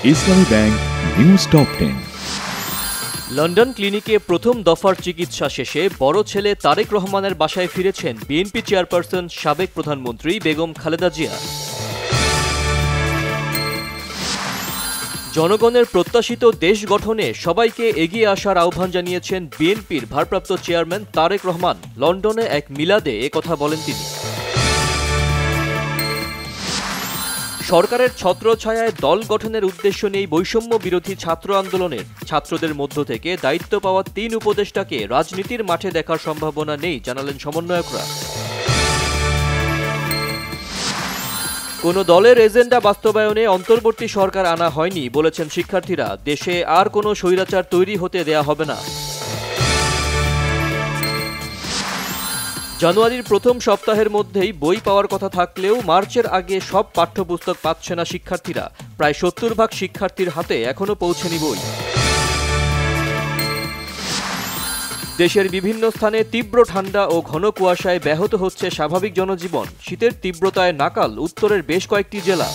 ইসলামী bank news top 10। London ক্লিনিকে প্রথম দফার চিকিৎসা শেষে বড় ছেলে তারেক রহমানের বাসায় ফিরেছেন বিএনপি চেয়ারপারসন সাবেক প্রধানমন্ত্রী বেগম খালেদা জিয়া। জনগণের প্রত্যাশিত দেশ গঠনে সবাইকে এগিয়ে আসার আহ্বান জানিয়েছেন বিএনপির ভারপ্রাপ্ত চেয়ারম্যান তারেক রহমান। লন্ডনে এক মিলাদে একথা বলেন তিনি। সরকারের ছত্রছায়ায় দল গঠনের উদ্দেশ্য নেই বৈষম্য বিরোধী ছাত্র আন্দোলনের। ছাত্রদের মধ্য থেকে দায়িত্ব পাওয়া ৩ উপদেষ্টাকে রাজনীতির মাঠে দেখার সম্ভাবনা নেই জানালেন সমন্বয়করা। কোনো দলের এজেন্ডা বাস্তবায়নে অন্তর্বর্তী সরকার আনা হয়নি বলেছেন শিক্ষার্থীরা। দেশে আর কোনো স্বৈরাচার তৈরি হতে দেয়া হবে না। জানুয়ারির প্রথম সপ্তাহের মধ্যেই বই পাওয়ার কথা থাকলেও মার্চের আগে সব পাঠ্যপুস্তক পাচ্ছে না শিক্ষার্থীরা। প্রায় ৭০% শিক্ষার্থীর হাতে এখনো পৌঁছেনি বই। দেশের বিভিন্ন স্থানে তীব্র ঠান্ডা ও ঘন কুয়াশায় ব্যাহত হচ্ছে স্বাভাবিক জনজীবন। শীতের তীব্রতায় নাকাল উত্তরের বেশ কয়েকটি জেলা।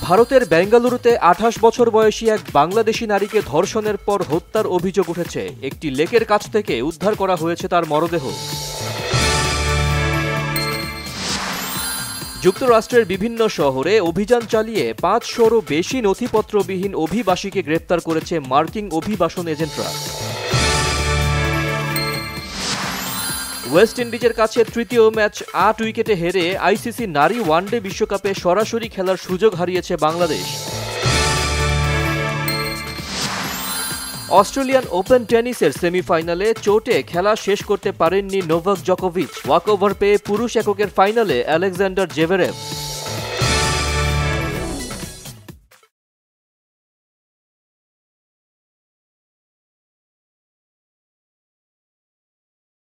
ভারতের বেঙ্গালুরুতে ২৮ বছর বয়সী এক বাংলাদেশি নারীকে ধর্ষণের পর হত্যার অভিযোগ উঠেছে। একটি লেকের কাছ থেকে উদ্ধার করা হয়েছে তার মরদেহ। যুক্তরাষ্ট্রের বিভিন্ন শহরে অভিযান চালিয়ে ৫০০রও বেশি নথিপত্রবিহীন অভিবাসীকে গ্রেপ্তার করেছে মার্কিন অভিবাসন এজেন্টরা। ওয়েস্ট ইন্ডিজের কাছে তৃতীয় ম্যাচ ৮ উইকেটে হেরে আইসিসি নারী ওয়ানডে বিশ্বকাপে সরাসরি খেলার সুযোগ হারিয়েছে বাংলাদেশ। অস্ট্রেলিয়ান ওপেন টেনিসের সেমিফাইনালে চোটে খেলা শেষ করতে পারেননি নোভাক জকোভিচ। ওয়াকওভার পেয়ে পুরুষ এককের ফাইনালে আলেকজান্ডার জেভেরেভ।